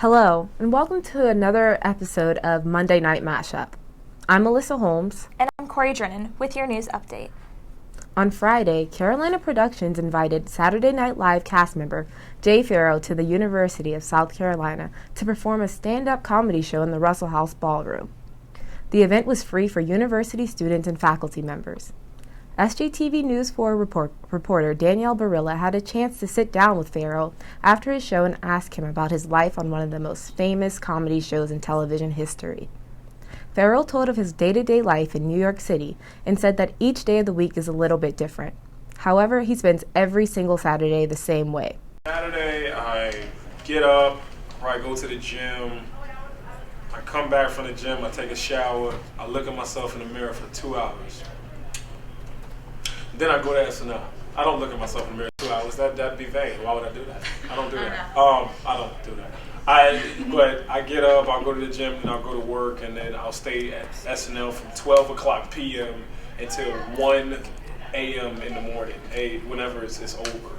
Hello, and welcome to another episode of Monday Night Mashup. I'm Alissa Holmes. And I'm Drennon with your news update. On Friday, Carolina Productions invited Saturday Night Live cast member Jay Pharoah to the University of South Carolina to perform a stand-up comedy show in the Russell House Ballroom. The event was free for university students and faculty members. SGTV News 4 reporter Danielle Barilla had a chance to sit down with Pharoah after his show and ask him about his life on one of the most famous comedy shows in television history. Pharoah told of his day-to-day life in New York City and said that each day of the week is a little bit different. However, he spends every single Saturday the same way. Saturday, I get up, or I go to the gym. I come back from the gym, I take a shower, I look at myself in the mirror for 2 hours. Then I go to SNL. I don't look at myself in the mirror for 2 hours. That'd be vain. Why would I do that? I don't do that. I don't do that. But I get up, I'll go to the gym, and I'll go to work, and then I'll stay at SNL from 12 o'clock p.m. until 1 a.m. in the morning, whenever it's over.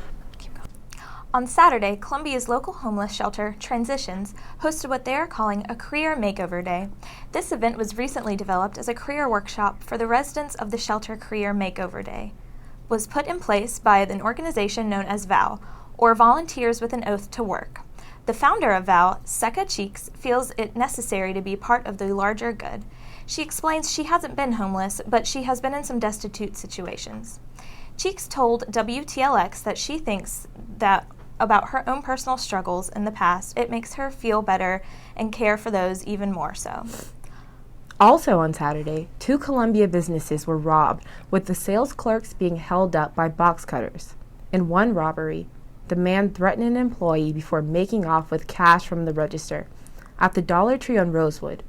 On Saturday, Columbia's local homeless shelter, Transitions, hosted what they are calling a Career Makeover Day. This event was recently developed as a career workshop for the residents of the shelter Career Makeover Day. Was put in place by an organization known as VOW, or Volunteers with an Oath to Work. The founder of VOW, Secca Cheeks, feels it necessary to be part of the larger good. She explains she hasn't been homeless, but she has been in some destitute situations. Cheeks told WTLX that she thinks that about her own personal struggles in the past, it makes her feel better and care for those even more so. Also on Saturday, 2 Columbia businesses were robbed, with the sales clerks being held up by box cutters. In one robbery, the man threatened an employee before making off with cash from the register at the Dollar Tree on Rosewood.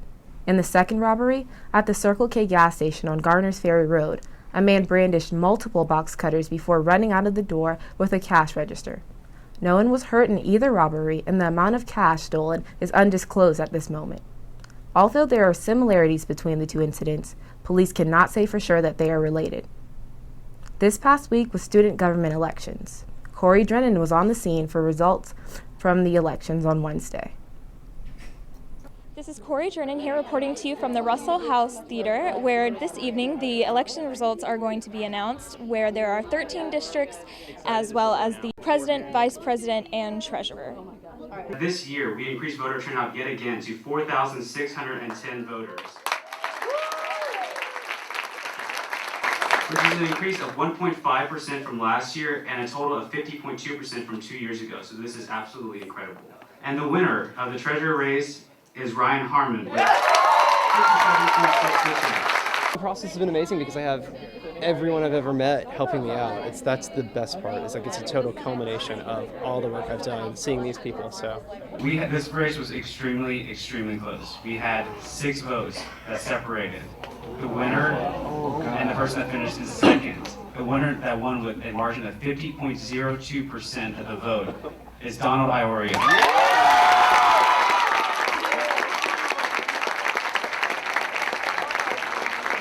In the second robbery, at the Circle K gas station on Garner's Ferry Road, a man brandished multiple box cutters before running out of the door with a cash register. No one was hurt in either robbery, and the amount of cash stolen is undisclosed at this moment. Although there are similarities between the two incidents, police cannot say for sure that they are related. This past week was student government elections. Drennon was on the scene for results from the elections on Wednesday. This is Drennon here reporting to you from the Russell House Theater, where this evening the election results are going to be announced, where there are 13 districts, as well as the president, vice president, and treasurer. This year, we increased voter turnout yet again to 4,610 voters, which is an increase of 1.5% from last year and a total of 50.2% from 2 years ago. So this is absolutely incredible. And the winner of the treasurer race is Ryan Harmon with 57.6%. The process has been amazing because I have everyone I've ever met helping me out. That's the best part. It's a total culmination of all the work I've done, seeing these people. So This race was extremely close. We had 6 votes that separated. The winner and the person that finished in second, the winner that won with a margin of 50.02% of the vote is Donald Iorio.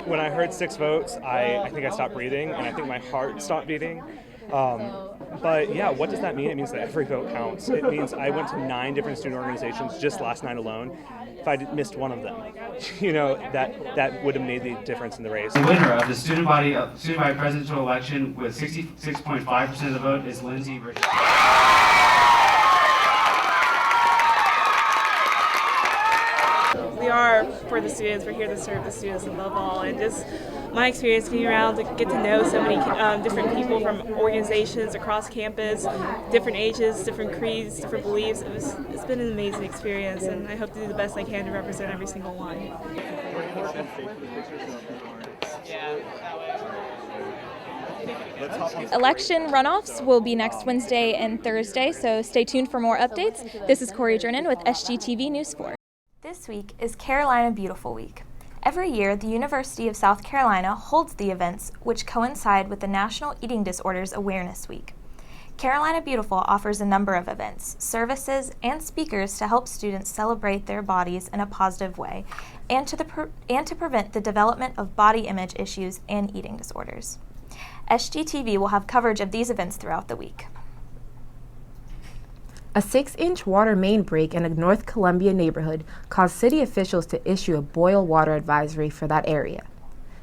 When I heard 6 votes, I think I stopped breathing, and I think my heart stopped beating. But yeah, what does that mean? It means that every vote counts. It means I went to 9 different student organizations just last night alone. If I missed one of them, that would have made the difference in the race. The winner of the student body presidential election with 66.5% of the vote is Lindsay Richardson. We are for the students. We're here to serve the students above all, and just my experience getting around to get to know so many different people from organizations across campus, different ages, different creeds, different beliefs. It's been an amazing experience, and I hope to do the best I can to represent every single one. Election runoffs will be next Wednesday and Thursday, so stay tuned for more updates. This is Drennon with SGTV News 4. This week is Carolina Beautiful Week. Every year, the University of South Carolina holds the events which coincide with the National Eating Disorders Awareness Week. Carolina Beautiful offers a number of events, services, and speakers to help students celebrate their bodies in a positive way and to prevent the development of body image issues and eating disorders. SGTV will have coverage of these events throughout the week. A 6-inch water main break in a North Columbia neighborhood caused city officials to issue a boil water advisory for that area.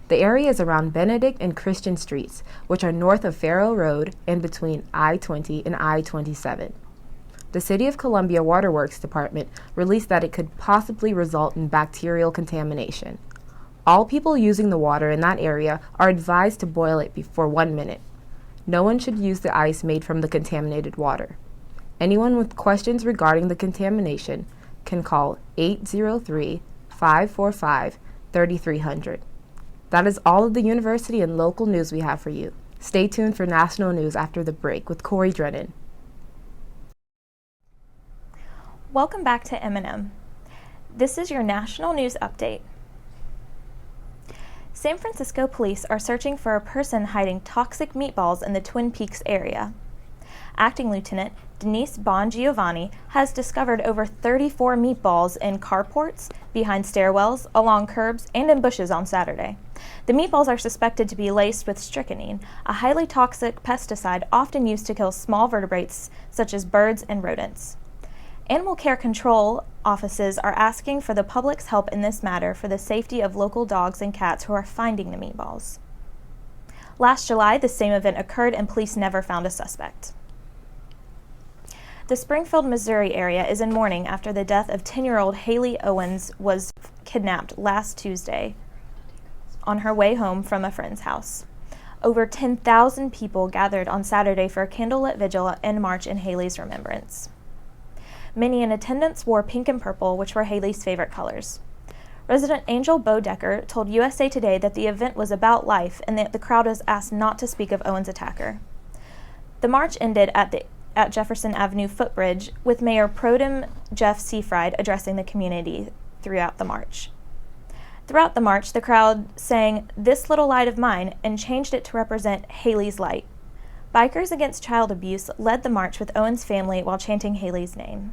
The area is around Benedict and Christian Streets, which are north of Faro Road and between I-20 and I-27. The City of Columbia Waterworks Department released that it could possibly result in bacterial contamination. All people using the water in that area are advised to boil it for 1 minute. No one should use the ice made from the contaminated water. Anyone with questions regarding the contamination can call 803-545-3300. That is all of the university and local news we have for you. Stay tuned for national news after the break with Corey Drennon. Welcome back to M&M. This is your national news update. San Francisco police are searching for a person hiding toxic meatballs in the Twin Peaks area. Acting Lieutenant Denise Bongiovanni has discovered over 34 meatballs in carports, behind stairwells, along curbs, and in bushes on Saturday. The meatballs are suspected to be laced with strychnine, a highly toxic pesticide often used to kill small vertebrates such as birds and rodents. Animal care control offices are asking for the public's help in this matter for the safety of local dogs and cats who are finding the meatballs. Last July, the same event occurred and police never found a suspect. The Springfield, Missouri area is in mourning after the death of 10-year-old Haley Owens was kidnapped last Tuesday on her way home from a friend's house. Over 10,000 people gathered on Saturday for a candlelit vigil and march in Haley's remembrance. Many in attendance wore pink and purple, which were Haley's favorite colors. Resident Angel Bodecker told USA Today that the event was about life and that the crowd was asked not to speak of Owens' attacker. The march ended at Jefferson Avenue footbridge with Mayor Pro Tem Jeff Seafried addressing the community throughout the march. Throughout the march, the crowd sang "This Little Light of Mine" and changed it to represent Haley's light. Bikers Against Child Abuse led the march with Owens' family while chanting Haley's name.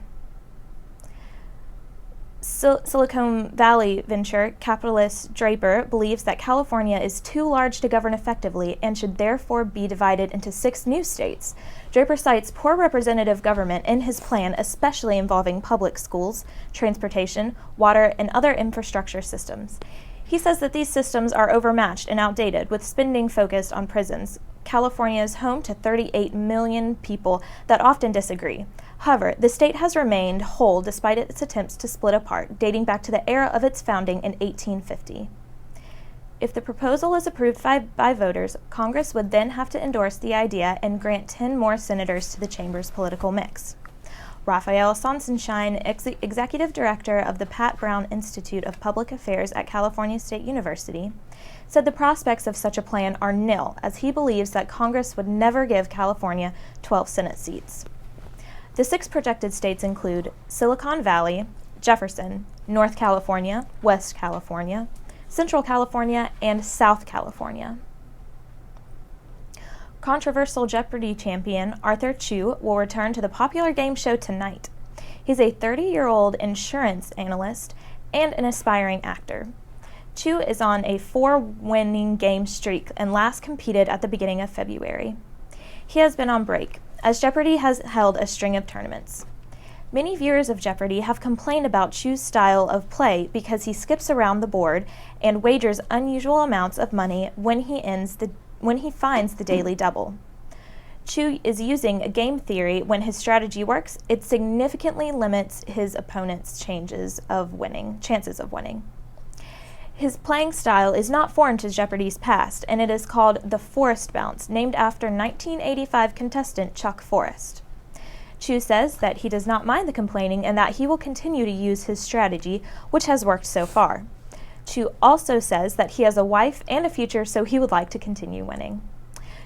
Silicon Valley venture capitalist Draper believes that California is too large to govern effectively and should therefore be divided into 6 new states. Draper cites poor representative government in his plan, especially involving public schools, transportation, water, and other infrastructure systems. He says that these systems are overmatched and outdated, with spending focused on prisons. California is home to 38 million people that often disagree. However, the state has remained whole despite its attempts to split apart, dating back to the era of its founding in 1850. If the proposal is approved by voters, Congress would then have to endorse the idea and grant 10 more senators to the chamber's political mix. Raphael Sonsenshein, executive director of the Pat Brown Institute of Public Affairs at California State University, said the prospects of such a plan are nil, as he believes that Congress would never give California 12 Senate seats. The 6 projected states include Silicon Valley, Jefferson, North California, West California, Central California, and South California. Controversial Jeopardy champion Arthur Chu will return to the popular game show tonight. He's a 30-year-old insurance analyst and an aspiring actor. Chu is on a 4-winning game streak and last competed at the beginning of February. He has been on break, as Jeopardy has held a string of tournaments. Many viewers of Jeopardy have complained about Chu's style of play because he skips around the board and wagers unusual amounts of money when he finds the daily double. Chu is using a game theory. When his strategy works, it significantly limits his opponent's chances of winning. His playing style is not foreign to Jeopardy's past, and it is called the Forrest Bounce, named after 1985 contestant Chuck Forrest. Chu says that he does not mind the complaining and that he will continue to use his strategy, which has worked so far. Chu also says that he has a wife and a future, so he would like to continue winning.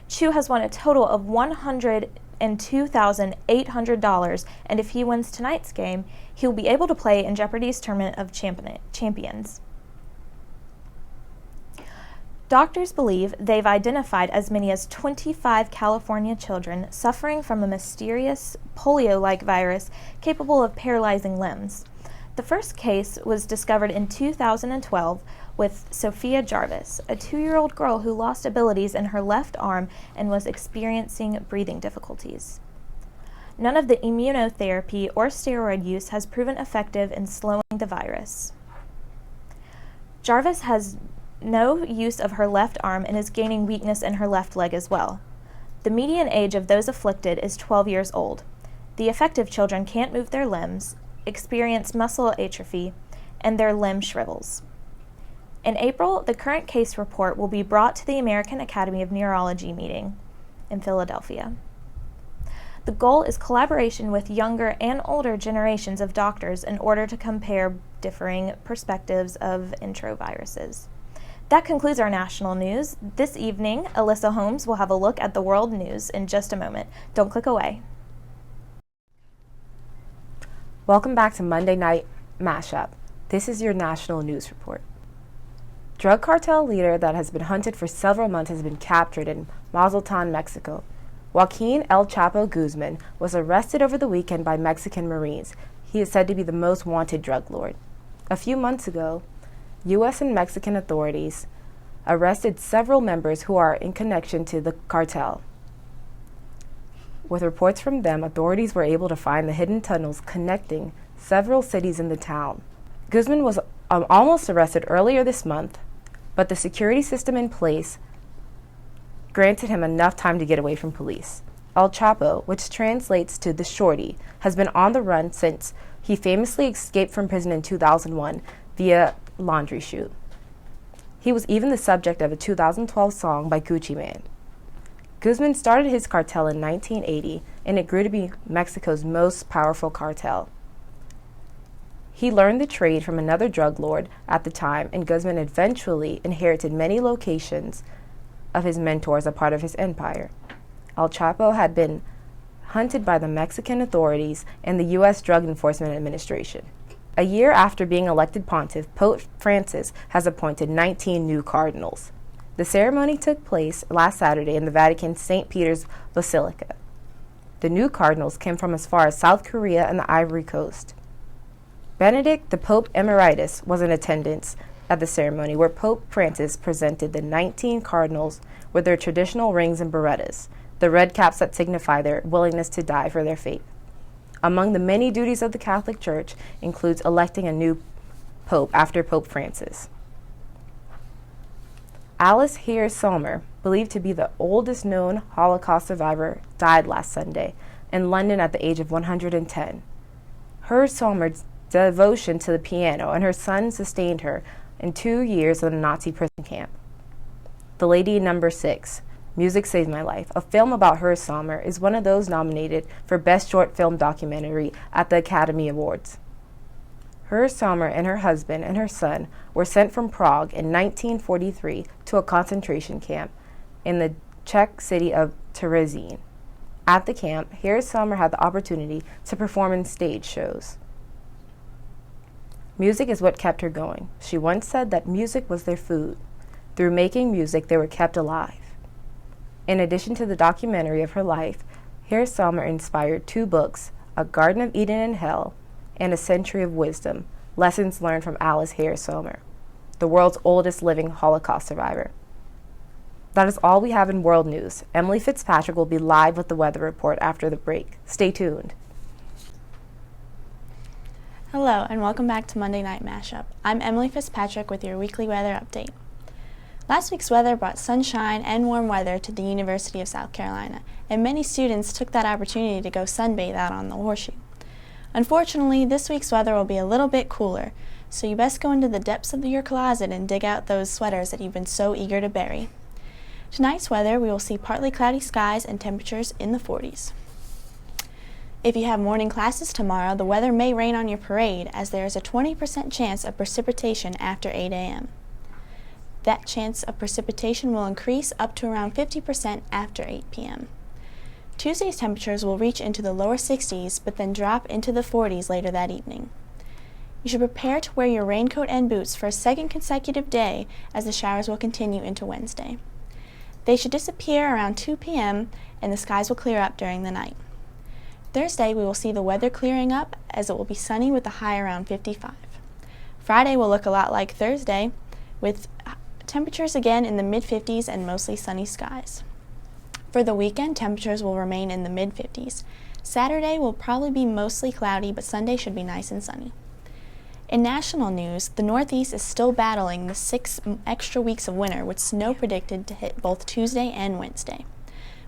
Chu has won a total of $102,800, and if he wins tonight's game, he will be able to play in Jeopardy's Tournament of Champions. Doctors believe they've identified as many as 25 California children suffering from a mysterious polio-like virus capable of paralyzing limbs. The first case was discovered in 2012 with Sophia Jarvis, a 2-year-old girl who lost abilities in her left arm and was experiencing breathing difficulties. None of the immunotherapy or steroid use has proven effective in slowing the virus. Jarvis has no use of her left arm and is gaining weakness in her left leg as well. The median age of those afflicted is 12 years old. The affected children can't move their limbs, experience muscle atrophy, and their limb shrivels. In April, the current case report will be brought to the American Academy of Neurology meeting in Philadelphia. The goal is collaboration with younger and older generations of doctors in order to compare differing perspectives of enteroviruses. That concludes our national news. This evening, Alissa Holmes will have a look at the world news in just a moment. Don't click away. Welcome back to Monday Night Mashup. This is your national news report. Drug cartel leader that has been hunted for several months has been captured in Mazatlan, Mexico. Joaquin El Chapo Guzman was arrested over the weekend by Mexican Marines. He is said to be the most wanted drug lord. A few months ago, U.S. and Mexican authorities arrested several members who are in connection to the cartel. With reports from them, authorities were able to find the hidden tunnels connecting several cities in the town. Guzman was almost arrested earlier this month, but the security system in place granted him enough time to get away from police. El Chapo, which translates to the shorty, has been on the run since he famously escaped from prison in 2001 via laundry chute. He was even the subject of a 2012 song by Gucci Mane. Guzman started his cartel in 1980, and it grew to be Mexico's most powerful cartel. He learned the trade from another drug lord at the time, and Guzman eventually inherited many locations of his mentors, a part of his empire. El Chapo had been hunted by the Mexican authorities and the U.S. Drug Enforcement Administration. A year after being elected pontiff, Pope Francis has appointed 19 new cardinals. The ceremony took place last Saturday in the Vatican's St. Peter's Basilica. The new cardinals came from as far as South Korea and the Ivory Coast. Benedict, the Pope Emeritus, was in attendance at the ceremony, where Pope Francis presented the 19 cardinals with their traditional rings and birrettas, the red caps that signify their willingness to die for their faith. Among the many duties of the Catholic Church includes electing a new pope after Pope Francis. Alice Hare Sommer, believed to be the oldest known Holocaust survivor, died last Sunday in London at the age of 110. Her Sommer's devotion to the piano and her son sustained her in 2 years in a Nazi prison camp. The Lady Number 6, Music Saved My Life, a film about her Sommer, is one of those nominated for Best Short Film Documentary at the Academy Awards. Her Sommer and her husband and her son were sent from Prague in 1943 to a concentration camp in the Czech city of Terezín. At the camp, Hare Sommer had the opportunity to perform in stage shows. Music is what kept her going. She once said that music was their food. Through making music, they were kept alive. In addition to the documentary of her life, Hare Sommer inspired 2 books, A Garden of Eden and Hell, and A Century of Wisdom, Lessons Learned from Alice Hare Sommer, the world's oldest living Holocaust survivor. That is all we have in world news. Emily Fitzpatrick will be live with the weather report after the break. Stay tuned. Hello, and welcome back to Monday Night Mashup. I'm Emily Fitzpatrick with your weekly weather update. Last week's weather brought sunshine and warm weather to the University of South Carolina, and many students took that opportunity to go sunbathe out on the horseshoe. Unfortunately, this week's weather will be a little bit cooler, so you best go into the depths of your closet and dig out those sweaters that you've been so eager to bury. Tonight's weather, we will see partly cloudy skies and temperatures in the 40s. If you have morning classes tomorrow, the weather may rain on your parade, as there is a 20% chance of precipitation after 8 a.m. That chance of precipitation will increase up to around 50% after 8 p.m. Tuesday's temperatures will reach into the lower 60s, but then drop into the 40s later that evening. You should prepare to wear your raincoat and boots for a second consecutive day, as the showers will continue into Wednesday. They should disappear around 2 p.m., and the skies will clear up during the night. Thursday, we will see the weather clearing up, as it will be sunny with a high around 55. Friday will look a lot like Thursday, with temperatures again in the mid-50s and mostly sunny skies. For the weekend, temperatures will remain in the mid-50s. Saturday will probably be mostly cloudy, but Sunday should be nice and sunny. In national news, the Northeast is still battling the 6 extra weeks of winter, with snow predicted to hit both Tuesday and Wednesday.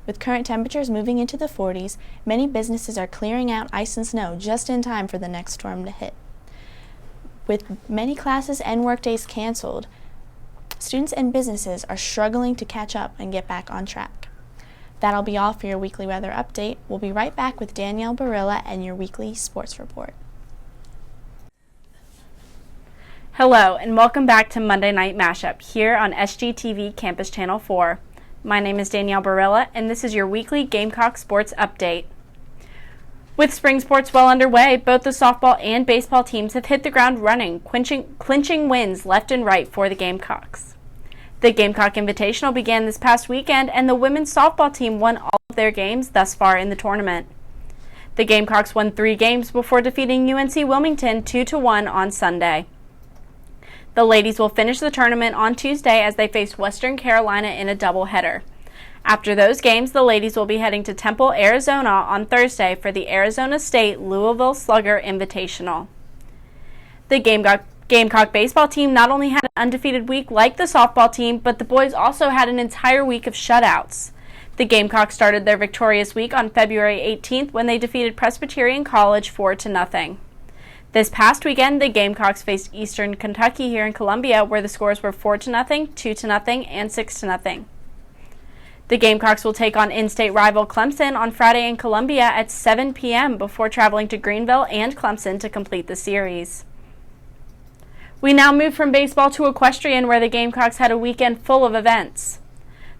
With current temperatures moving into the 40s, many businesses are clearing out ice and snow just in time for the next storm to hit. With many classes and workdays canceled, students and businesses are struggling to catch up and get back on track. That'll be all for your weekly weather update. We'll be right back with Danielle Barilla and your weekly sports report. Hello, and welcome back to Monday Night Mashup here on SGTV Campus Channel 4. My name is Danielle Barilla, and this is your weekly Gamecock sports update. With spring sports well underway, both the softball and baseball teams have hit the ground running, clinching wins left and right for the Gamecocks. The Gamecock Invitational began this past weekend, and the women's softball team won all of their games thus far in the tournament. The Gamecocks won 3 games before defeating UNC Wilmington 2-1 on Sunday. The ladies will finish the tournament on Tuesday as they face Western Carolina in a doubleheader. After those games, the ladies will be heading to Temple, Arizona on Thursday for the Arizona State Louisville Slugger Invitational. The Gamecock baseball team not only had an undefeated week like the softball team, but the boys also had an entire week of shutouts. The Gamecocks started their victorious week on February 18th when they defeated Presbyterian College 4-0. This past weekend, the Gamecocks faced Eastern Kentucky here in Columbia, where the scores were 4-0, 2-0, and 6-0. The Gamecocks will take on in-state rival Clemson on Friday in Columbia at 7 p.m. before traveling to Greenville and Clemson to complete the series. We now move from baseball to equestrian, where the Gamecocks had a weekend full of events.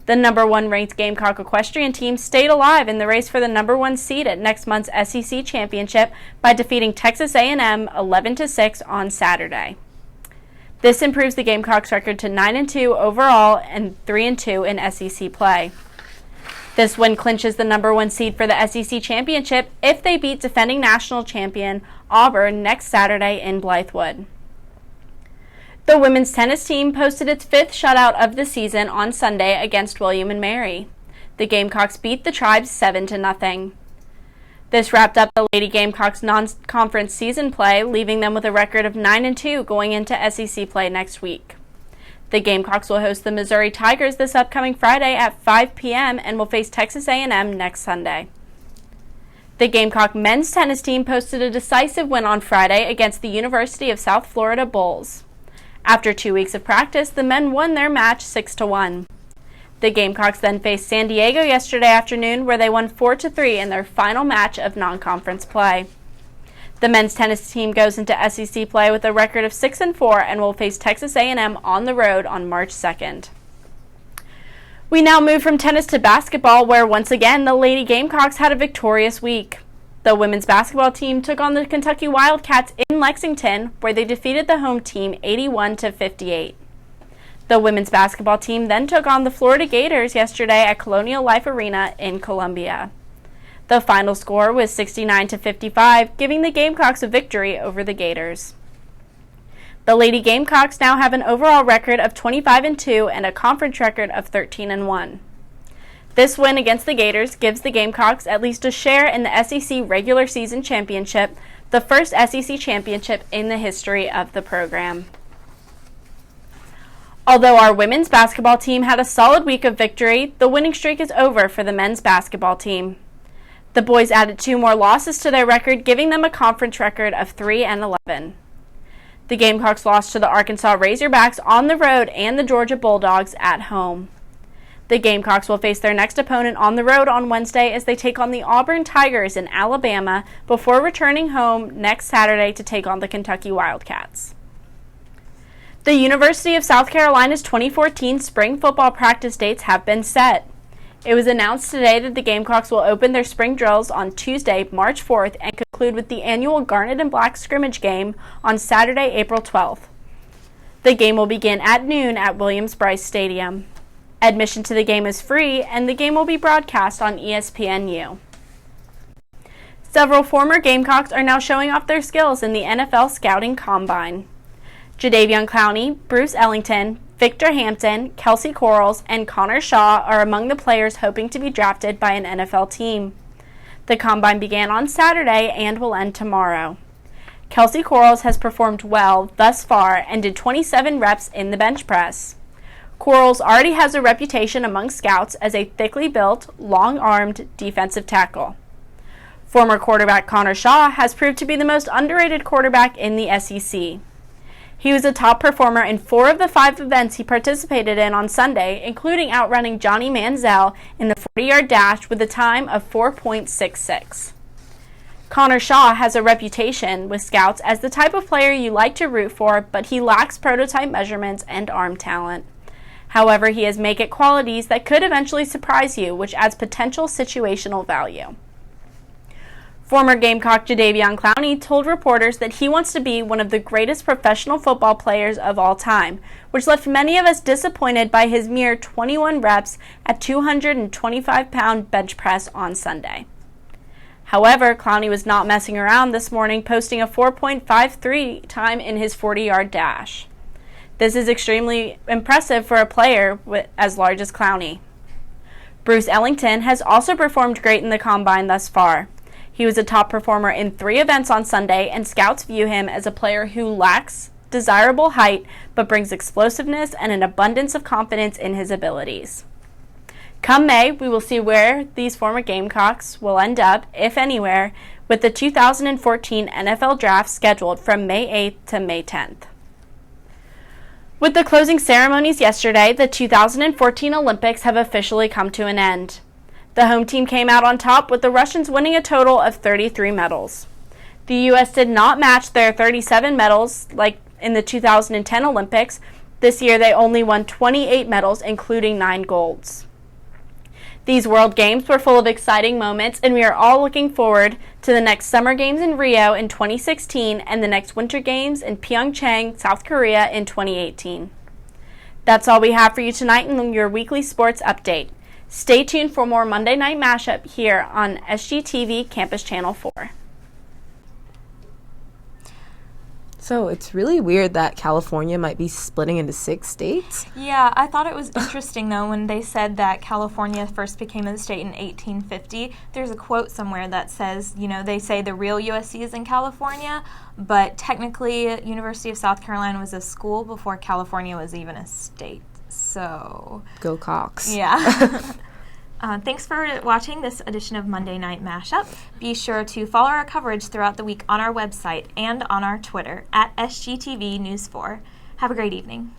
The number 1 ranked Gamecock equestrian team stayed alive in the race for the number 1 seed at next month's SEC Championship by defeating Texas A&M 11-6 on Saturday. This improves the Gamecocks' record to 9-2 overall and 3-2 in SEC play. This win clinches the number 1 seed for the SEC Championship if they beat defending national champion Auburn next Saturday in Blythewood. The women's tennis team posted its 5th shutout of the season on Sunday against William & Mary. The Gamecocks beat the Tribes 7-0. This wrapped up the Lady Gamecocks non-conference season play, leaving them with a record of 9-2 going into SEC play next week. The Gamecocks will host the Missouri Tigers this upcoming Friday at 5 p.m. and will face Texas A&M next Sunday. The Gamecock men's tennis team posted a decisive win on Friday against the University of South Florida Bulls. After 2 weeks of practice, the men won their match 6-1. The Gamecocks then faced San Diego yesterday afternoon, where they won 4-3 in their final match of non-conference play. The men's tennis team goes into SEC play with a record of 6-4 and will face Texas A&M on the road on March 2nd. We now move from tennis to basketball, where once again the Lady Gamecocks had a victorious week. The women's basketball team took on the Kentucky Wildcats in Lexington, where they defeated the home team 81-58. The women's basketball team then took on the Florida Gators yesterday at Colonial Life Arena in Columbia. The final score was 69-55, giving the Gamecocks a victory over the Gators. The Lady Gamecocks now have an overall record of 25-2 and a conference record of 13-1. This win against the Gators gives the Gamecocks at least a share in the SEC regular season championship, the first SEC championship in the history of the program. Although our women's basketball team had a solid week of victory, the winning streak is over for the men's basketball team. The boys added 2 more losses to their record, giving them a conference record of 3-11. The Gamecocks lost to the Arkansas Razorbacks on the road and the Georgia Bulldogs at home. The Gamecocks will face their next opponent on the road on Wednesday as they take on the Auburn Tigers in Alabama before returning home next Saturday to take on the Kentucky Wildcats. The University of South Carolina's 2014 spring football practice dates have been set. It was announced today that the Gamecocks will open their spring drills on Tuesday, March 4th, and conclude with the annual Garnet and Black scrimmage game on Saturday, April 12th. The game will begin at noon at Williams-Brice Stadium. Admission to the game is free, and the game will be broadcast on ESPNU. Several former Gamecocks are now showing off their skills in the NFL Scouting Combine. Jadavion Clowney, Bruce Ellington, Victor Hampton, Kelsey Corals, and Connor Shaw are among the players hoping to be drafted by an NFL team. The combine began on Saturday and will end tomorrow. Kelsey Quarles has performed well thus far and did 27 reps in the bench press. Quarles already has a reputation among scouts as a thickly built, long-armed defensive tackle. Former quarterback Connor Shaw has proved to be the most underrated quarterback in the SEC. He was a top performer in 4 of the 5 events he participated in on Sunday, including outrunning Johnny Manziel in the 40-yard dash with a time of 4.66. Connor Shaw has a reputation with scouts as the type of player you like to root for, but he lacks prototype measurements and arm talent. However, he has make-it qualities that could eventually surprise you, which adds potential situational value. Former Gamecock Jadeveon Clowney told reporters that he wants to be one of the greatest professional football players of all time, which left many of us disappointed by his mere 21 reps at 225-pound bench press on Sunday. However, Clowney was not messing around this morning, posting a 4.53 time in his 40-yard dash. This is extremely impressive for a player as large as Clowney. Bruce Ellington has also performed great in the combine thus far. He was a top performer in 3 events on Sunday, and scouts view him as a player who lacks desirable height but brings explosiveness and an abundance of confidence in his abilities. Come May, we will see where these former Gamecocks will end up, if anywhere, with the 2014 NFL Draft scheduled from May 8th to May 10th. With the closing ceremonies yesterday, the 2014 Olympics have officially come to an end. The home team came out on top, with the Russians winning a total of 33 medals. The U.S. did not match their 37 medals like in the 2010 Olympics. This year they only won 28 medals, including 9 golds. These World Games were full of exciting moments, and we are all looking forward to the next Summer Games in Rio in 2016 and the next Winter Games in Pyeongchang, South Korea in 2018. That's all we have for you tonight in your weekly sports update. Stay tuned for more Monday Night Mashup here on SGTV Campus Channel 4. So it's really weird that California might be splitting into 6 states. Yeah, I thought it was interesting, though, when they said that California first became a state in 1850. There's a quote somewhere that says, they say the real USC is in California, but technically University of South Carolina was a school before California was even a state. So Go Cox. Yeah. Thanks for watching this edition of Monday Night Mashup. Be sure to follow our coverage throughout the week on our website and on our Twitter at SGTV News 4. Have a great evening.